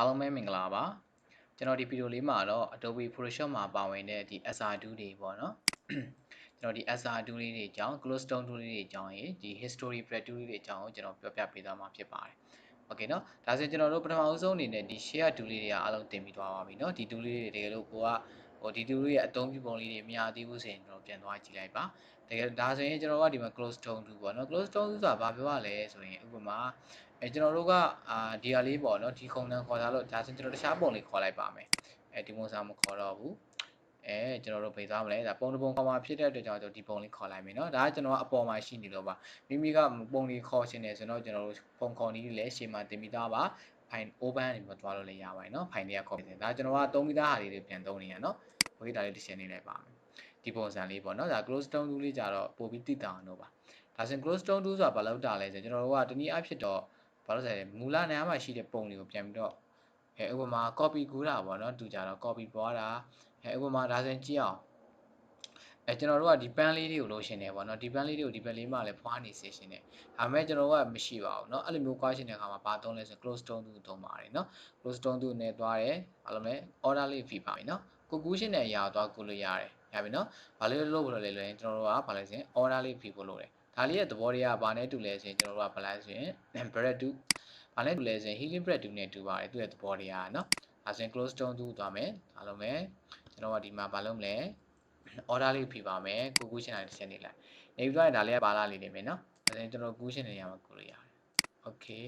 အားလုံးပဲမင်္ဂလာပါကျွန်တော်ဒီဗီဒီယိုလေးမှာတော့ Adobe Photoshop မှာပါဝင်တဲ့ဒီ SR2 တွေပေါ့နော်ကျွန်တော်ဒီ SR2 လေးတွေအကြောင်း close down 2လေးတွေအကြောင်းဒီ history prep 2လေးတွေအကြောင်းကိုကျွန်တော်ပြောပြပေးသွားမှာဖြစ်ပါတယ်โอเคเนาะဒါဆိုကျွန်တော်တို့ပထမအဆုံးအနေနဲ့ဒီ share 2လေးတွေကအားလုံးတင်ပြီးသွားပါပြီเนาะဒီ2လေးတွေတကယ်လို့ကိုကဒီ2လေးရဲ့အသုံးပြုပုံလေးတွေမရသေးဘူးဆိုရင်ကျွန်တော်ပြန်သွားကြည့်လိုက်ပါတကယ်ဒါဆိုရင်ကျွန်တော်ကဒီမှာ close down 2ပေါ့เนาะ close down 2ဆိုတာဘာပြောရလဲဆိုရင်ဥပမာကျွန်တော်တို့ကဒီဟာလေးပေါ့เนาะဒီခုံတန်းခေါ်ထားလို့ဒါဆိုကျွန်တော်တခြားပုံလေးခေါ်လိုက်ပါမယ်ဒီပုံစံမခေါ်တော့ဘူးကျွန်တော်တို့ပေးသွားမလဲဒါပုံတစ်ပုံခေါ်မှာဖြစ်တဲ့အတွက်ကြောင့်ဒီပုံလေးခေါ်လိုက်မယ်เนาะဒါကကျွန်တော်ကအပေါ်မှာရှိနေလို့ပါမိမိကပုံလေးခေါ်ရှင်နေဆိုတော့ကျွန်တော်တို့ပုံခေါ်နည်းလေးရှေ့မှာတင်ပြီးသားပါဖိုင် open နေမှာတွားလို့လည်းရပါတယ်เนาะဖိုင်တွေကခေါ်တယ်ဒါကျွန်တော်ကသုံးပြီးသားဟာလေးတွေပြန်သုံးနေရเนาะโอเคဒါလေးတစ်ချက်နေလိုက်ပါမယ်ဒီပုံစံလေးပေါ့เนาะဒါ close down 2လေးကြတော့ပို့ပြီးတိတောင်းတော့ပါဒါဆိုရင် close down 2ဆိုတာဘာလို့တာလဲဆိုကျွန်တော်တို့ကတနည်းအားဖြင့်တော့ဘာလို့ဆိုလဲမူလနေရာမှာရှိတဲ့ပုံတွေကိုပြန်ပြီးတော့ဥပမာ copy ကူးတာပေါ့เนาะသူကြတော့ copy ပွားတာဥပမာဒါဆိုရင်ကြည့်အောင်ကျွန်တော်တို့ကဒီ pen လေးတွေကိုလိုရှင်နေပေါ့เนาะဒီ pen လေးတွေကိုဒီ pen လေးမှာလည်းဖွားနေစေရှင်နေဒါပေမဲ့ကျွန်တော်ကမရှိပါဘူးเนาะအဲ့လိုမျိုးကွာရှင်တဲ့အခါမှာဘာသုံးလဲဆို close down 2သုံးပါတယ်เนาะ close down 2နဲ့တွားတယ်ဘာလို့လဲ order လေးဖိပါမယ်เนาะကိုကူးရှင်တဲ့အရာကိုတွားကူးလို့ရတယ်ရပြီเนาะဘာလို့လို့လဲလွယ်ရင်ကျွန်တော်တို့ကဘာလဲဆိုရင် order လေးဖိဖို့လိုတယ်ဒါလေးရဲ့သဘောတရားကဘာနဲ့တူလဲဆိုရင်ကျွန်တော်တို့ကဘာလဲဆိုရင် bread 2ဘာနဲ့တူလဲဆိုရင် healing bread 2နဲ့တူပါတယ်သူ့ရဲ့သဘောတရားเนาะဒါဆိုရင် close down 2သွားမယ်ဒါလုံးမယ်ကျွန်တော်ကဒီမှာဘာလုပ်မလဲ order လေးဖိပါမယ်ကိုကူးရှင်တာတစ်ချက်နေလိုက်နေပြီးတော့ဒါလေးကဘာလားလေးနေမယ်เนาะဒါဆိုရင်ကျွန်တော်ကူးရှင်တဲ့နေရာမှာကူးလို့ရတယ် okay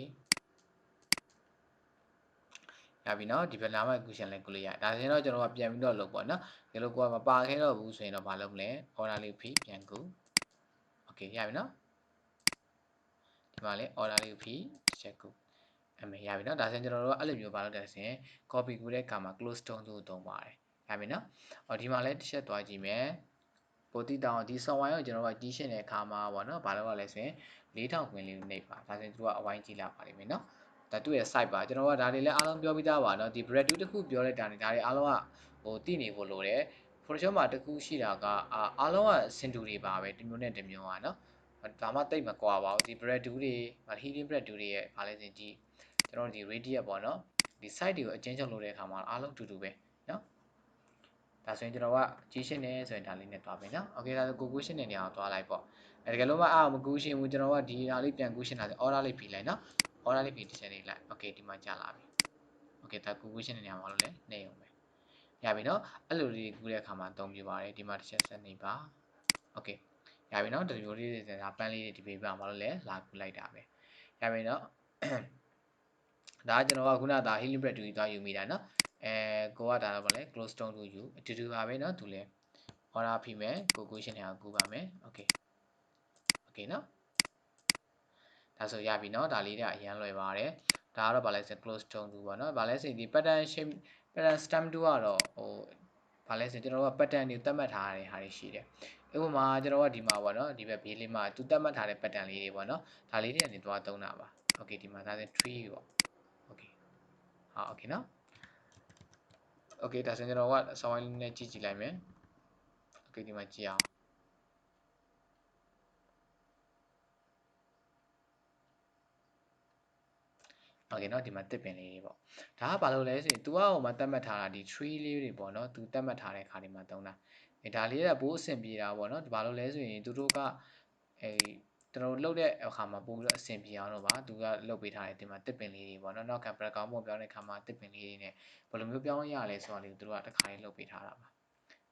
ရပြီเนาะဒီဘက်လာမဲ့ကူးရှင်လဲကူးလို့ရတယ်ဒါဆိုရင်တော့ကျွန်တော်ကပြန်ပြီးတော့လုပ်ပေါ့เนาะဒီလိုကိုကမပါခဲတော့ဘူးဆိုရင်တော့ဘာလုပ်မလဲ order လေးဖိပြန်ကူး okay ရပြီเนาะဒီမှာလဲ order လေးဖိတစ်ချက်ကူးရပြီเนาะဒါဆိုရင်ကျွန်တော်တို့ကအဲ့လိုမျိုးဘာလုပ်တယ်ဆိုရင် copy ကူးတဲ့အခါမှာ close down ကိုသုံးပါတယ်ရပြီเนาะဒီမှာလဲတစ်ချက်သွားကြည့်မယ်ပိုတိတောင်ဒီ software ကိုကျွန်တော်ကကြီးရှင်းတဲ့အခါမှာပေါ့เนาะဘာလုပ်ရလဲဆိုရင်4000ခွင်လေးနှိပ်ပါဒါဆိုရင်သူကအဝိုင်းကြည့်လာပါလိမ့်မယ်เนาะဒါသူ့ရဲ့ site ပါကျွန်တော်ကဒါတွေလည်းအားလုံးပြောပြီးသားပါเนาะဒီ bread 2တစ်ခုပြောတဲ့ဒါတွေအားလုံးကသိနေဖို့လိုတယ် Photoshop မှာတစ်ခုရှိတာကအားလုံးကစင်တူတွေပါပဲတစ်မျိုးနဲ့တစ်မျိုးอ่ะเนาะဒါမှတိတ်မကွာပါဘူးဒီ bread 2တွေ healing bread 2တွေရဲ့ဘာလဲဆိုရင်ဒီကျွန်တော်ဒီ radius ပေါ့เนาะဒီ site တွေကိုအချင်းချင်းလုပ်တဲ့အခါမှာအားလုံးတူတူပဲเนาะဒါဆိုရင်ကျွန်တော်ကကြီးရှင်းနေဆိုရင်ဒါလေးနဲ့တွားမယ်เนาะโอเคဒါဆိုကိုကူးရှင်းတဲ့နေရာကိုတွားလိုက်ပေါ့တကယ်လို့မကူးရှင်းဘူးကျွန်တော်ကဒီဟာလေးပြန်ကူးရှင်းတာဆို order လေးပြီးလိုက်เนาะ order လေးပြီးတစ်ချက်လေးလိုက်โอเคဒီမှာကြာလာပြီโอเคဒါကိုကူးရှင်းတဲ့နေရာမှာလို့လဲနေအောင်ပဲရပြီเนาะအဲ့လိုလေးကူးတဲ့အခါမှာအသုံးပြပါတယ်ဒီမှာတစ်ချက်ဆက်နေပါโอเคရပြီเนาะဒီလိုလေးတွေဒါပန်းလေးတွေဒီပေးပါမှာလို့လဲလာကူးလိုက်တာပဲရပြီเนาะဒါကကျွန်တော်ကခုနကဒါ healing bread 2သွားယူမိတာเนาะကိုကဒါတော့ဗောလဲ close down to you အတူတူပါပဲเนาะသူလဲ order ဖိမယ်ကိုကူးရှင်းနေအောင်ကူးပါမယ်โอเคเนาะဒါဆိုရပြီเนาะဒါလေးတွေအရင်လွယ်ပါတယ်ဒါကတော့ဗာလဲဆို close down to ပေါ့เนาะဗာလဲဆိုဒီ pattern shape pattern stamp 2ကတော့ဗာလဲဆိုကျွန်တော်က pattern တွေသတ်မှတ်ထားတဲ့ဟာတွေရှိတယ်ဥပမာကျွန်တော်ကဒီမှာပေါ့เนาะဒီဘက်ဘေးလေးမှာသူသတ်မှတ်ထားတဲ့ pattern လေးတွေပေါ့เนาะဒါလေးတွေကနေသွားသုံးတာပါโอเคဒီမှာဒါဆို tree ပေါ့โอเคโอเคเนาะโอเคဒါဆိုကျွန်တော်က software လေးနဲ့ကြည့်လိုက်မယ်โอเคဒီမှာကြည့်အောင်โอเคเนาะဒီမှာတစ်ပင်လေးတွေပေါ့ဒါကဘာလို့လဲဆိုရင် तू ကဟိုမှာသတ်မှတ်ထားတာဒီ tree လေးတွေပေါ့เนาะ तू သတ်မှတ်ထားတဲ့ခါတွေမှာသုံးတာဒါလေးကပိုးအဆင်ပြေတာပေါ့เนาะဘာလို့လဲဆိုရင်သူတို့ကကျွန်တော်လှုပ်တဲ့အခါမှာပို့ပြီးတော့အဆင်ပြေအောင်တော့ပါ तू ကလှုပ်ပေးထားတယ်ဒီမှာတစ်ပင်လေးတွေပေါ့เนาะနောက်က background ပုံပြောင်းတဲ့အခါမှာတစ်ပင်လေးတွေနဲ့ဘယ်လိုမျိုးပြောင်းရလဲဆိုတာလေးကိုသူတို့ကတစ်ခါလေးလှုပ်ပေးထားတာပါ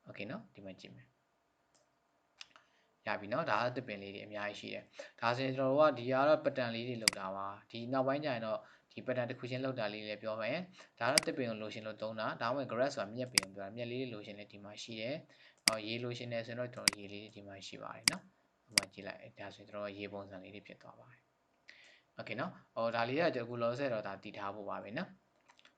โอเคเนาะဒီမှာကြည့်မယ်ရပြီเนาะဒါကတစ်ပင်လေးတွေအများကြီးရှိတယ်ဒါဆိုရင်ကျွန်တော်တို့ကဒီကတော့ pattern လေးတွေလောက်တာပါဒီနောက်ပိုင်းကျရင်တော့ဒီ pattern တစ်ခုချင်းလောက်တာလေးလည်းပြောမယ်ဒါတော့တစ်ပင်ကိုလိုရှင်လို့သုံးတာဒါမှမဟုတ် grass ဆိုတာမြက်ပင်ကိုပြောတာမြက်လေးတွေလိုရှင်လည်းဒီမှာရှိတယ်ရေလိုရှင်တယ်ဆိုတော့ကျွန်တော်ရေလေးတွေဒီမှာရှိပါတယ်เนาะဒီမှာကြည့်လိုက်ဒါဆိုရင်ကျွန်တော်ရေပုံစံလေးတွေဖြစ်သွားပါတယ်โอเคเนาะဒါလေးကကျွန်တော်အခုလောဆယ်တော့ဒါတည်ထားဖို့ပါပဲเนาะ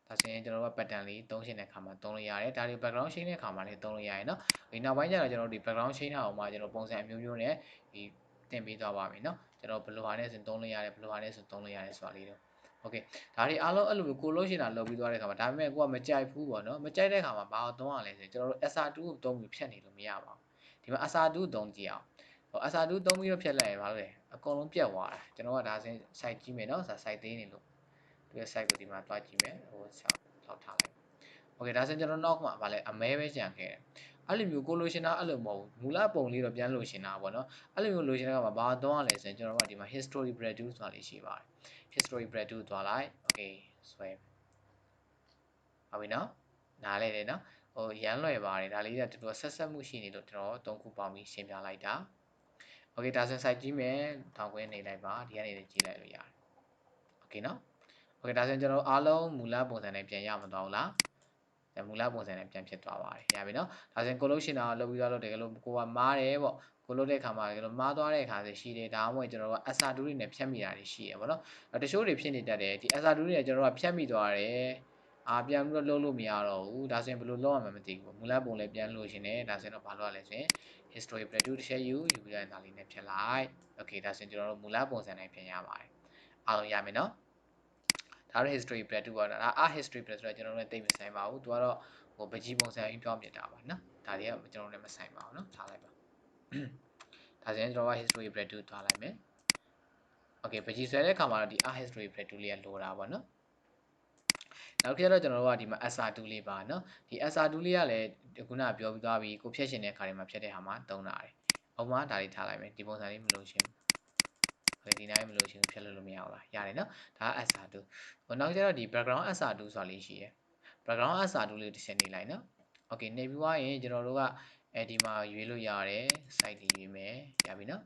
ဒါဆိုရင်ကျွန်တော်တို့က pattern လေးသုံးရှင်းတဲ့အခါမှာသုံးလို့ရတယ်ဒါတွေ background shade တဲ့အခါမှာလည်းသုံးလို့ရတယ်เนาะဒီနောက်ပိုင်းကျတော့ကျွန်တော်တို့ဒီ background shade အောင်မှာကျွန်တော်ပုံစံအမျိုးမျိုးနဲ့ဒီတင်ပေးသွားပါမယ်เนาะကျွန်တော်ဘယ်လိုဟာနဲ့ဆိုသုံးလို့ရတယ်ဘယ်လိုဟာနဲ့ဆိုသုံးလို့ရတယ်ဆိုတာလေးတော့โอเคဒါတွေအားလုံးအဲ့လိုမျိုးကိုလို့ရှင်းတာလုပ်ပြီးသွားတဲ့အခါမှာဒါပေမဲ့ကိုကမကြိုက်ဘူးပေါ့เนาะမကြိုက်တဲ့အခါမှာဘာအောင်သုံးရလဲဆိုရင်ကျွန်တော်တို့ SR2 ကိုသုံးပြီးဖြတ်နေလို့မရပါဘူးဒီမှာ SR2 သုံးကြည့်အောင်SR2 သုံးပြီးတော့ဖြတ်လိုက်ရင်ဘာလို့လဲအကုန်လုံးပြတ်သွားတာကျွန်တော်ကဒါဆိုရင် site ကြီးမယ်เนาะsite သေးနေလို့ သူရဲ့ site ကိုဒီမှာတွားကြည့်မယ်ဟိုလောက်ထားလိုက်โอเคဒါဆိုကျွန်တော်နောက်မှာဗာလဲအမဲပဲကြံခဲ့တယ်အဲ့လိုမျိုးကိုလိုရှင်တာအဲ့လိုမဟုတ်ဘူးမူလပုံလေးတော့ပြန်လိုရှင်တာပေါ့နော်အဲ့လိုမျိုးလိုရှင်တာကဘာသွားရလဲဆိုရင်ကျွန်တော်တို့ကဒီမှာ history reduce ဆိုတာလေးရှိပါတယ် history reduce သွားလိုက်โอเคဆွဲဟုတ်ပြီနော်နားလဲတယ်နော်ဟိုရမ်းလွယ်ပါတယ်ဒါလေးကတော်တော်ဆက်ဆက်မှုရှိနေလို့ကျွန်တော်၃ခုပေါင်းပြီးရှင်းပြလိုက်တာโอเคဒါဆို site ကြည့်မယ်ထောင်ခွင်းနေလိုက်ပါဒီကနေကြည့်လိုက်လို့ရတယ်โอเคနော်โอเคဒါဆိုကျွန်တော်အားလုံးမူလပုံစံနဲ့ပြန်ရမှာတော့ဟုတ်လားမူလပုံစံနဲ့ပြန်ဖြစ်သွားပါတယ်ရပြီနော်ဒါဆိုရင်ကိုလို့ရှင်တာလုပ်ပြီးသွားလို့တကယ်လို့ကိုကမားတယ်ပေါ့ကိုလို့တဲ့ခါမှာတကယ်လို့မားသွားတဲ့အခါဆိုရှိတယ်ဒါမှမဟုတ်ကျွန်တော်တို့ကအစာတူးတွေနဲ့ဖြတ်မိတာတွေရှိရပေါ့နော်တချို့တွေဖြစ်နေတတ်တယ်ဒီအစာတူးတွေနဲ့ကျွန်တော်တို့ကဖြတ်မိသွားတယ်ပြန်ပြီးတော့လုံးလို့မရတော့ဘူးဒါဆိုရင်ဘယ်လိုလုပ်ရမှမသိဘူးမူလပုံလည်းပြန်လို့ရှင်တယ်ဒါဆိုရင်တော့ဘာလုပ်ရလဲဆိုရင် history reduce တစ်ချက်ယူပြီးတော့ဒါလေးနဲ့ဖြတ်လိုက် okay ဒါဆိုရင်ကျွန်တော်တို့မူလပုံစံနဲ့ပြန်ရပါတယ်အားလုံးရမယ်နော်ဒါတော့ history reduce ပေါ့နော်ဒါhistory reduce ဆိုတော့ကျွန်တော်တို့လည်းသိမဆိုင်ပါဘူးသူကတော့ဟိုပကြီးပုံစံအင်းပြောင်းပြတာပါနော်ဒါတွေကကျွန်တော်လည်းမဆိုင်ပါဘူးနော်ထားလိုက်ပါဒါဆိုရင်ကျွန်တော်က history reduce ထားလိုက်မယ် okay ပကြီးဆွဲတဲ့အခါမှာတော့ဒီ history reduce လေးကလိုတာပေါ့နော်နောက်တစ်ချက်တော့ကျွန်တော်တို့ကဒီမှာ SR2 လေးပါနော်ဒီ SR2 လေးကလည်းခုနပြောပြီးသွားပြီကိုဖြတ်ရှင်တဲ့ခါတွေမှာဖြတ်တဲ့ဟာမှာသုံးတာတယ်ဥပမာဒါလေးထားလိုက်မယ်ဒီပုံစံလေးမလို့ရှင်ဘူးဒီနိုင်မလို့ရှင်ဖြတ်လို့မရဘူးလားရတယ်နော်ဒါက SR2 ဟိုနောက်ကျတော့ဒီ background SR2 ဆိုတာလေးရှိရယ် background SR2 လေးတစ်ချက်နေလိုက်နော် okay နေပြီးွားရင်ကျွန်တော်တို့ကဒီမှာရွေးလို့ရတယ် site လေးရွေးမယ်ရပြီနော်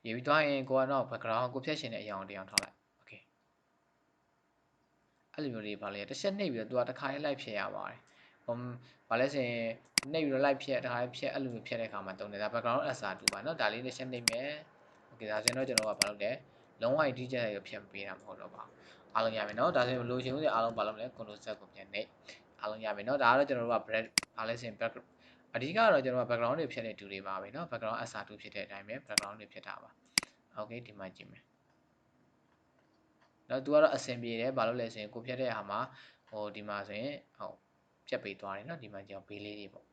ရွေးပြီးသွားရင်ကိုကတော့ background ကိုဖြတ်ရှင်တဲ့အရာတရားထားလိုက် okay အဲ့လိုမျိုးလေးပါလေတစ်ချက်နှိပ်ပြီးတော့သူကတစ်ခါလေးလိုက်ဖြတ်ရပါတယ်ဘာလဲဆိုရင်နှိပ်ပြီးတော့လိုက်ဖြတ်တစ်ခါလေးဖြတ်အဲ့လိုမျိုးဖြတ်တဲ့အခါမှာတုံးတယ်ဒါ background SR2 ပါเนาะဒါလေးတစ်ချက်နှိပ်မယ် okay ဒါဆိုရင်တော့ကျွန်တော်ကဘာလုပ်လဲလုံးဝအတိအကျရဖြတ်ပေးတာမဟုတ်တော့ပါအားလုံးရမယ်เนาะဒါဆိုရင်လိုချင်ဦးစီအားလုံးဘာလုပ်မလဲ control z ကိုပြန်နှိပ်အားလုံးရမယ်เนาะဒါကတော့ကျွန်တော်တို့က ဘာလဲဆိုရင် background အဓိကတော့ကျွန်တော်က background တွေဖြတ်တဲ့တူတွေပါပဲเนาะ background SR2 ဖြစ်တဲ့အတိုင်းပဲ background တွေဖြတ်တာပါ okay ဒီမှာကြည့်မယ်နော်သူကတော့အဆင်ပြေတယ်ဘာလို့လဲဆိုရင်ကိုဖြတ်တဲ့ဟာမှာဟိုဒီမှာဆိုရင်ဟုတ်ဖြတ်ပေးသွားတယ်နော်ဒီမှာကြောင်ဘေးလေးတွေပေါ့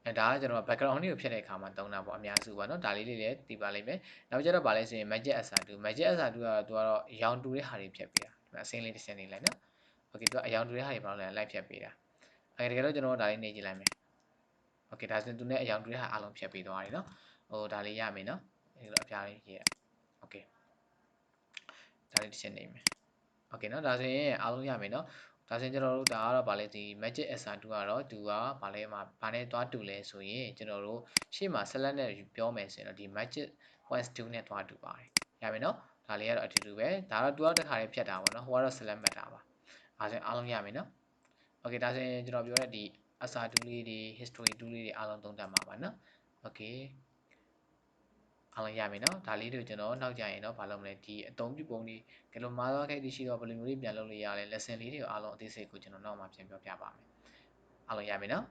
ဒါကကျွန်တော် background တွေကိုဖြတ်တဲ့အခါမှာသုံးတာပေါ့အများစုပါနော်ဒါလေးလေးလည်းသိပါလိမ့်မယ်နောက်ကျတော့ဗာလဲဆိုရင် magic SR2 magic SR2 ကတော့သူကတော့အယောင်တူတဲ့ဟာတွေဖြတ်ပေးတာဒီမှာအစင်းလေးတစ်စင်းနေလိုက်နော် okay သူကအယောင်တူတဲ့ဟာတွေဘာလို့လဲလိုက်ဖြတ်ပေးတာတကယ်တော့ကျွန်တော်ဒါလေးနေကြည့်လိုက်မယ် okay ဒါဆိုရင်သူနဲ့အယောင်တူတဲ့ဟာအားလုံးဖြတ်ပေးသွားတယ်နော်ဟိုဒါလေးရမယ်နော်ဒီလိုအပြားလေးရေးရ okay ဒါလေးတစ်ချက်နေမယ် okay เนาะဒါဆိုရင်အားလုံးရမယ်เนาะဒါဆိုရင်ကျွန်တော်တို့ဒါကတော့ဗာလဲဒီ magic SR2 ကတော့သူကဗာလဲမှာဗာနဲ့သွားတူလဲဆိုရင်ကျွန်တော်တို့ရှေ့မှာ select နဲ့ပြောမယ်ဆိုရင်တော့ဒီ magic +2 နဲ့သွားတူပါတယ်ရမယ်เนาะဒါလေးကတော့အတူတူပဲဒါတော့သူကတစ်ခါလေးဖြတ်တာပေါ့เนาะဟိုကတော့ select မှတ်တာပါအားဆိုရင်အားလုံးရမယ်เนาะ okay ဒါဆိုရင်ကျွန်တော်ပြောတဲ့ဒီ SR2 လေးတွေ history 2လေးတွေအားလုံးသုံးတတ်မှာပါเนาะ okay အားလုံးရမယ်เนาะဒါလေးတို့ကျွန်တော်နောက်ကြရင်တော့ဘာလုပ်မလဲဒီအသုံးပြုပုံတွေကလိုမာသွားခဲ့တရှိတော့ဘယ်လိုမျိုးလေးပြန်လုပ်လို့ရလဲ lesson လေးတွေကိုအားလုံးအသေးစိတ်ကိုကျွန်တော်နောက်မှပြန်ပြောပြပါမယ်အားလုံးရမယ်เนาะ